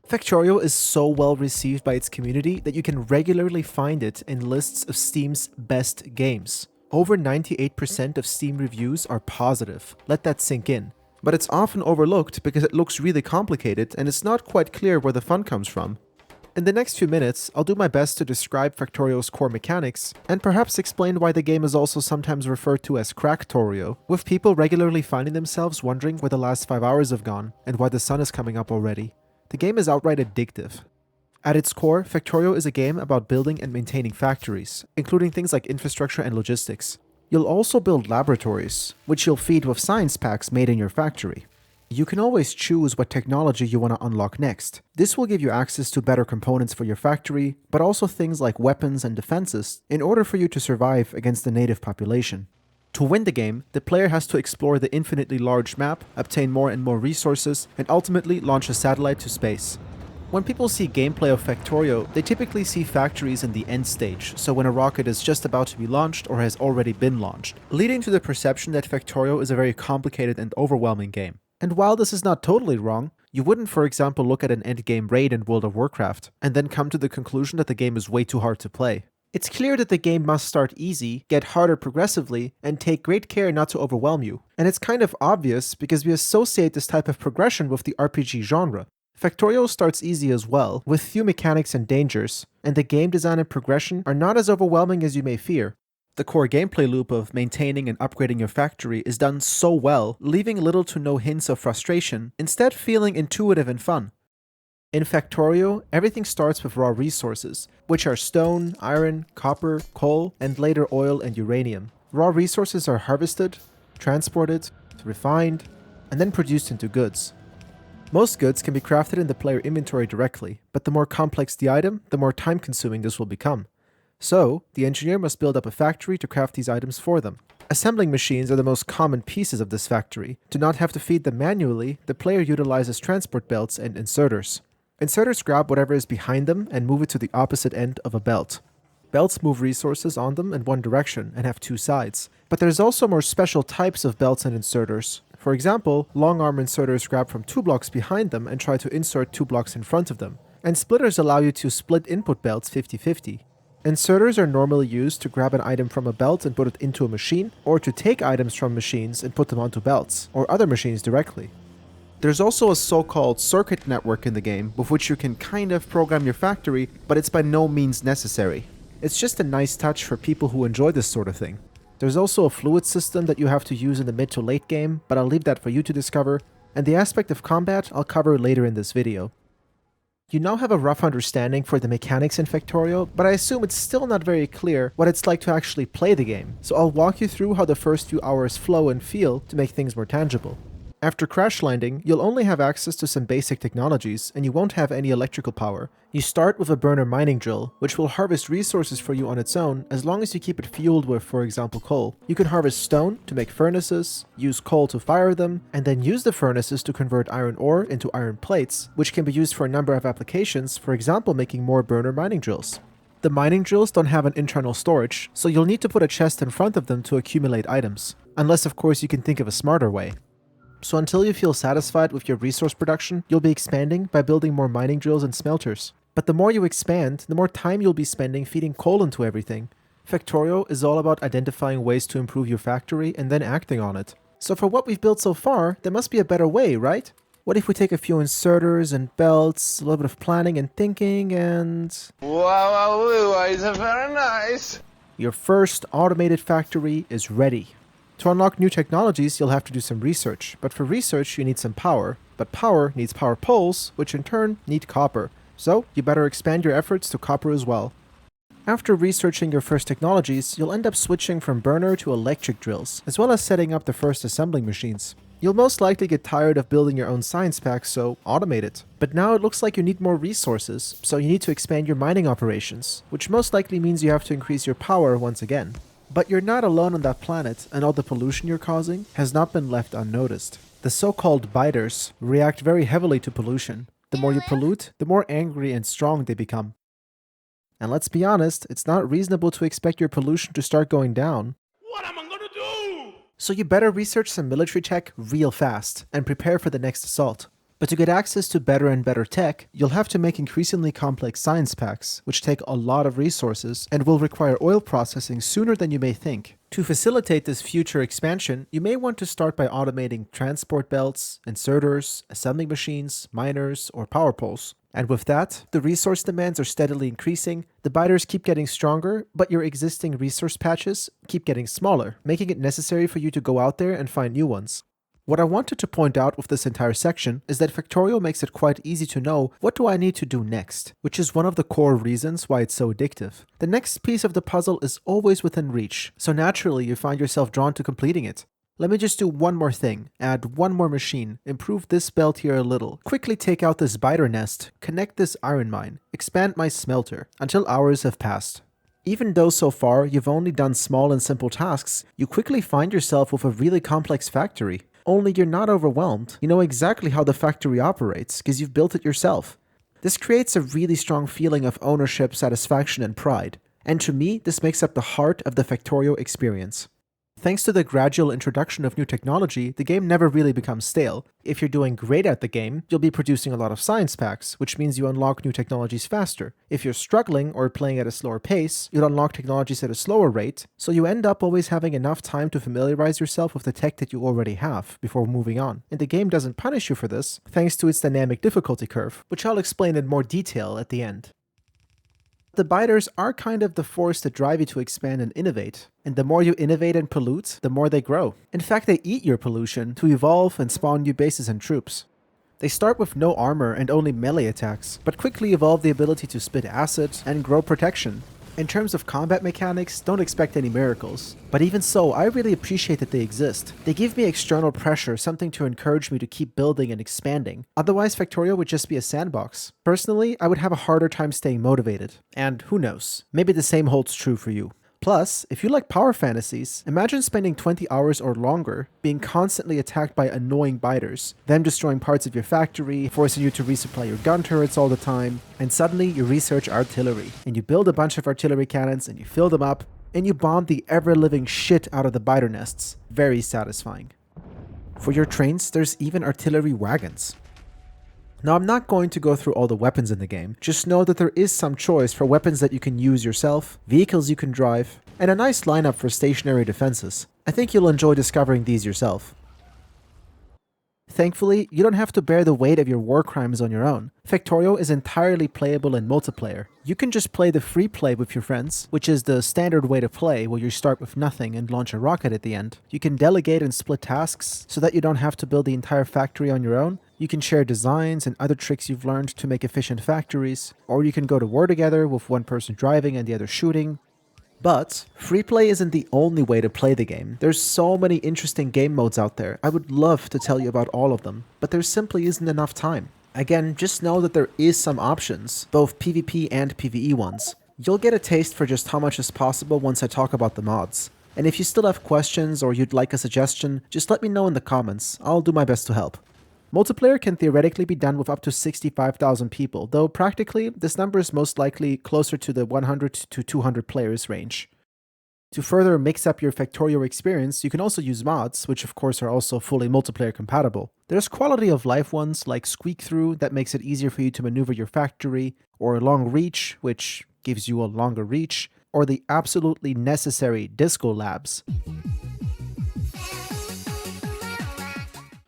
Factorio is so well received by its community that you can regularly find it in lists of Steam's best games. Over 98% of Steam reviews are positive. Let that sink in. But it's often overlooked because it looks really complicated and it's not quite clear where the fun comes from. In the next few minutes, I'll do my best to describe Factorio's core mechanics, and perhaps explain why the game is also sometimes referred to as Cracktorio, with people regularly finding themselves wondering where the last 5 hours have gone, and why the sun is coming up already. The game is outright addictive. At its core, Factorio is a game about building and maintaining factories, including things like infrastructure and logistics. You'll also build laboratories, which you'll feed with science packs made in your factory. You can always choose what technology you want to unlock next. This will give you access to better components for your factory, but also things like weapons and defenses, in order for you to survive against the native population. To win the game, the player has to explore the infinitely large map, obtain more and more resources, and ultimately launch a satellite to space. When people see gameplay of Factorio, they typically see factories in the end stage, so when a rocket is just about to be launched or has already been launched, leading to the perception that Factorio is a very complicated and overwhelming game. And while this is not totally wrong, you wouldn't, for example, look at an endgame raid in World of Warcraft, and then come to the conclusion that the game is way too hard to play. It's clear that the game must start easy, get harder progressively, and take great care not to overwhelm you. And it's kind of obvious because we associate this type of progression with the RPG genre. Factorio starts easy as well, with few mechanics and dangers, and the game design and progression are not as overwhelming as you may fear. The core gameplay loop of maintaining and upgrading your factory is done so well, leaving little to no hints of frustration, instead feeling intuitive and fun. In Factorio, everything starts with raw resources, which are stone, iron, copper, coal, and later oil and uranium. Raw resources are harvested, transported, refined, and then produced into goods. Most goods can be crafted in the player inventory directly, but the more complex the item, the more time-consuming this will become. So, the engineer must build up a factory to craft these items for them. Assembling machines are the most common pieces of this factory. To not have to feed them manually, the player utilizes transport belts and inserters. Inserters grab whatever is behind them and move it to the opposite end of a belt. Belts move resources on them in one direction and have two sides. But there's also more special types of belts and inserters. For example, long arm inserters grab from 2 blocks behind them and try to insert 2 blocks in front of them. And splitters allow you to split input belts 50-50. Inserters are normally used to grab an item from a belt and put it into a machine, or to take items from machines and put them onto belts, or other machines directly. There's also a so-called circuit network in the game, with which you can kind of program your factory, but it's by no means necessary. It's just a nice touch for people who enjoy this sort of thing. There's also a fluid system that you have to use in the mid to late game, but I'll leave that for you to discover, and the aspect of combat I'll cover later in this video. You now have a rough understanding for the mechanics in Factorio, but I assume it's still not very clear what it's like to actually play the game, so I'll walk you through how the first few hours flow and feel to make things more tangible. After crash landing, you'll only have access to some basic technologies, and you won't have any electrical power. You start with a burner mining drill, which will harvest resources for you on its own, as long as you keep it fueled with, for example, coal. You can harvest stone to make furnaces, use coal to fire them, and then use the furnaces to convert iron ore into iron plates, which can be used for a number of applications, for example making more burner mining drills. The mining drills don't have an internal storage, so you'll need to put a chest in front of them to accumulate items. Unless of course you can think of a smarter way. So until you feel satisfied with your resource production, you'll be expanding by building more mining drills and smelters. But the more you expand, the more time you'll be spending feeding coal into everything. Factorio is all about identifying ways to improve your factory and then acting on it. So for what we've built so far, there must be a better way, right? What if we take a few inserters and belts, a little bit of planning and thinking, and... Wow, it's very nice! Your first automated factory is ready. To unlock new technologies, you'll have to do some research, but for research you need some power. But power needs power poles, which in turn need copper. So you better expand your efforts to copper as well. After researching your first technologies, you'll end up switching from burner to electric drills, as well as setting up the first assembling machines. You'll most likely get tired of building your own science packs, so automate it. But now it looks like you need more resources, so you need to expand your mining operations, which most likely means you have to increase your power once again. But you're not alone on that planet, and all the pollution you're causing has not been left unnoticed. The so-called biters react very heavily to pollution. The more you pollute, the more angry and strong they become. And let's be honest, it's not reasonable to expect your pollution to start going down. What am I gonna do? So you better research some military tech real fast, and prepare for the next assault. But to get access to better and better tech, you'll have to make increasingly complex science packs, which take a lot of resources and will require oil processing sooner than you may think. To facilitate this future expansion, you may want to start by automating transport belts, inserters, assembly machines, miners, or power poles. And with that, the resource demands are steadily increasing, the biters keep getting stronger, but your existing resource patches keep getting smaller, making it necessary for you to go out there and find new ones. What I wanted to point out with this entire section is that Factorio makes it quite easy to know what do I need to do next, which is one of the core reasons why it's so addictive. The next piece of the puzzle is always within reach, so naturally you find yourself drawn to completing it. Let me just do one more thing, add one more machine, improve this belt here a little, quickly take out this biter nest, connect this iron mine, expand my smelter, until hours have passed. Even though so far you've only done small and simple tasks, you quickly find yourself with a really complex factory. Only you're not overwhelmed, you know exactly how the factory operates because you've built it yourself. This creates a really strong feeling of ownership, satisfaction, and pride. And to me, this makes up the heart of the Factorio experience. Thanks to the gradual introduction of new technology, the game never really becomes stale. If you're doing great at the game, you'll be producing a lot of science packs, which means you unlock new technologies faster. If you're struggling or playing at a slower pace, you'll unlock technologies at a slower rate, so you end up always having enough time to familiarize yourself with the tech that you already have before moving on. And the game doesn't punish you for this, thanks to its dynamic difficulty curve, which I'll explain in more detail at the end. The biters are kind of the force that drive you to expand and innovate. And the more you innovate and pollute, the more they grow. In fact, they eat your pollution to evolve and spawn new bases and troops. They start with no armor and only melee attacks, but quickly evolve the ability to spit acid and grow protection. In terms of combat mechanics, don't expect any miracles. But even so, I really appreciate that they exist. They give me external pressure, something to encourage me to keep building and expanding. Otherwise, Factorio would just be a sandbox. Personally, I would have a harder time staying motivated. And who knows, maybe the same holds true for you. Plus, if you like power fantasies, imagine spending 20 hours or longer being constantly attacked by annoying biters, them destroying parts of your factory, forcing you to resupply your gun turrets all the time, and suddenly you research artillery, and you build a bunch of artillery cannons and you fill them up, and you bomb the ever-living shit out of the biter nests. Very satisfying. For your trains, there's even artillery wagons. Now, I'm not going to go through all the weapons in the game, just know that there is some choice for weapons that you can use yourself, vehicles you can drive, and a nice lineup for stationary defenses. I think you'll enjoy discovering these yourself. Thankfully, you don't have to bear the weight of your war crimes on your own. Factorio is entirely playable in multiplayer. You can just play the free play with your friends, which is the standard way to play where you start with nothing and launch a rocket at the end. You can delegate and split tasks so that you don't have to build the entire factory on your own. You can share designs and other tricks you've learned to make efficient factories, or you can go to war together with one person driving and the other shooting. But free play isn't the only way to play the game. There's so many interesting game modes out there. I would love to tell you about all of them, but there simply isn't enough time. Again, just know that there is some options, both PvP and PvE ones. You'll get a taste for just how much is possible once I talk about the mods. And if you still have questions or you'd like a suggestion, just let me know in the comments. I'll do my best to help. Multiplayer can theoretically be done with up to 65,000 people, though practically, this number is most likely closer to the 100 to 200 players range. To further mix up your Factorio experience, you can also use mods, which of course are also fully multiplayer compatible. There's quality of life ones like Squeak Through that makes it easier for you to maneuver your factory, or Long Reach, which gives you a longer reach, or the absolutely necessary Disco Labs.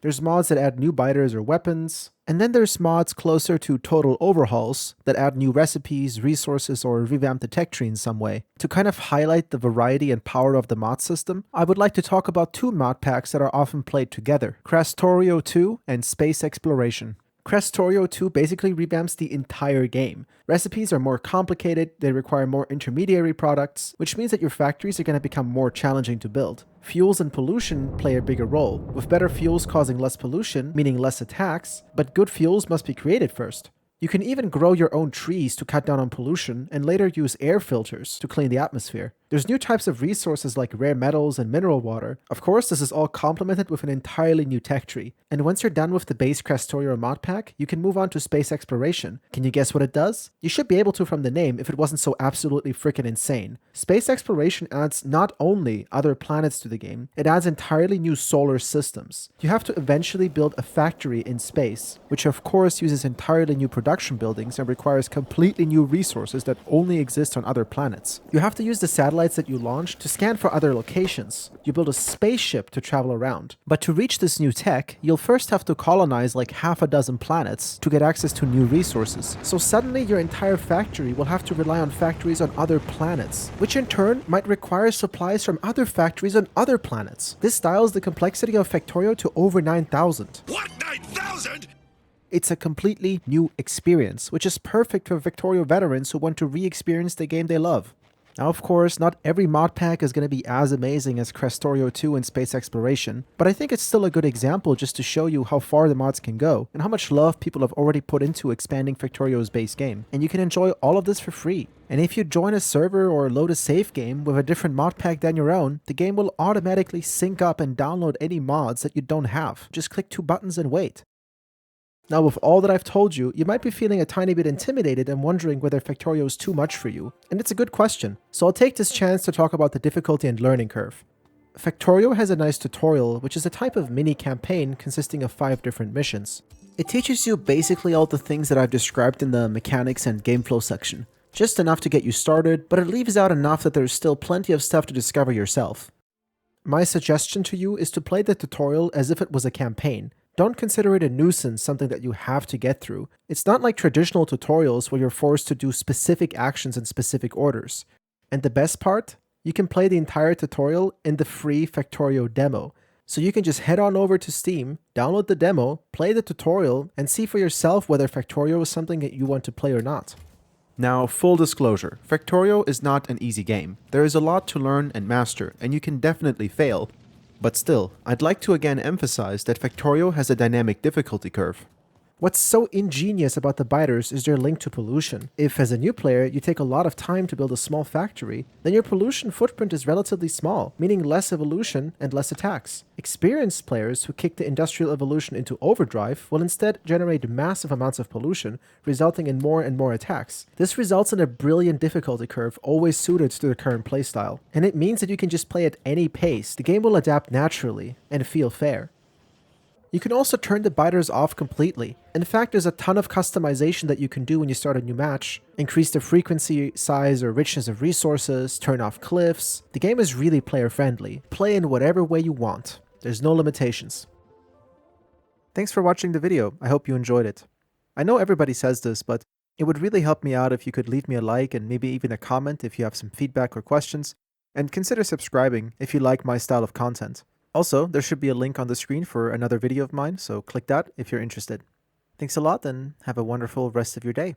There's mods that add new biters or weapons, and then there's mods closer to total overhauls that add new recipes, resources, or revamp the tech tree in some way. To kind of highlight the variety and power of the mod system, I would like to talk about two mod packs that are often played together, Factorio 2 and Space Exploration. Factorio 2 basically revamps the entire game. Recipes are more complicated, they require more intermediary products, which means that your factories are going to become more challenging to build. Fuels and pollution play a bigger role, with better fuels causing less pollution, meaning less attacks, but good fuels must be created first. You can even grow your own trees to cut down on pollution and later use air filters to clean the atmosphere. There's new types of resources like rare metals and mineral water. Of course, this is all complemented with an entirely new tech tree. And once you're done with the base Factorio mod pack, you can move on to space exploration. Can you guess what it does? You should be able to from the name if it wasn't so absolutely freaking insane. Space exploration adds not only other planets to the game, it adds entirely new solar systems. You have to eventually build a factory in space, which of course uses entirely new production buildings and requires completely new resources that only exist on other planets. You have to use the satellites that you launch to scan for other locations. You build a spaceship to travel around. But to reach this new tech, you'll first have to colonize like half a dozen planets to get access to new resources. So suddenly your entire factory will have to rely on factories on other planets, which in turn might require supplies from other factories on other planets. This dials the complexity of Factorio to over 9,000. What, 9,000? It's a completely new experience, which is perfect for Factorio veterans who want to re-experience the game they love. Now, of course, not every mod pack is going to be as amazing as Factorio 2 in space exploration, but I think it's still a good example just to show you how far the mods can go and how much love people have already put into expanding Factorio's base game. And you can enjoy all of this for free. And if you join a server or load a save game with a different mod pack than your own, the game will automatically sync up and download any mods that you don't have. Just click 2 buttons and wait. Now, with all that I've told you, you might be feeling a tiny bit intimidated and wondering whether Factorio is too much for you. And it's a good question, so I'll take this chance to talk about the difficulty and learning curve. Factorio has a nice tutorial, which is a type of mini campaign consisting of 5 different missions. It teaches you basically all the things that I've described in the mechanics and game flow section. Just enough to get you started, but it leaves out enough that there's still plenty of stuff to discover yourself. My suggestion to you is to play the tutorial as if it was a campaign. Don't consider it a nuisance, something that you have to get through. It's not like traditional tutorials where you're forced to do specific actions in specific orders. And the best part? You can play the entire tutorial in the free Factorio demo. So you can just head on over to Steam, download the demo, play the tutorial, and see for yourself whether Factorio is something that you want to play or not. Now, full disclosure, Factorio is not an easy game. There is a lot to learn and master, and you can definitely fail. But still, I'd like to again emphasize that Factorio has a dynamic difficulty curve. What's so ingenious about the biters is their link to pollution. If, as a new player, you take a lot of time to build a small factory, then your pollution footprint is relatively small, meaning less evolution and less attacks. Experienced players who kick the industrial evolution into overdrive will instead generate massive amounts of pollution, resulting in more and more attacks. This results in a brilliant difficulty curve always suited to the current playstyle, and it means that you can just play at any pace. The game will adapt naturally and feel fair. You can also turn the biters off completely. In fact, there's a ton of customization that you can do when you start a new match. Increase the frequency, size, or richness of resources, turn off cliffs. The game is really player friendly. Play in whatever way you want. There's no limitations. Thanks for watching the video. I hope you enjoyed it. I know everybody says this, but it would really help me out if you could leave me a like and maybe even a comment if you have some feedback or questions. And consider subscribing if you like my style of content. Also, there should be a link on the screen for another video of mine, so click that if you're interested. Thanks a lot and have a wonderful rest of your day.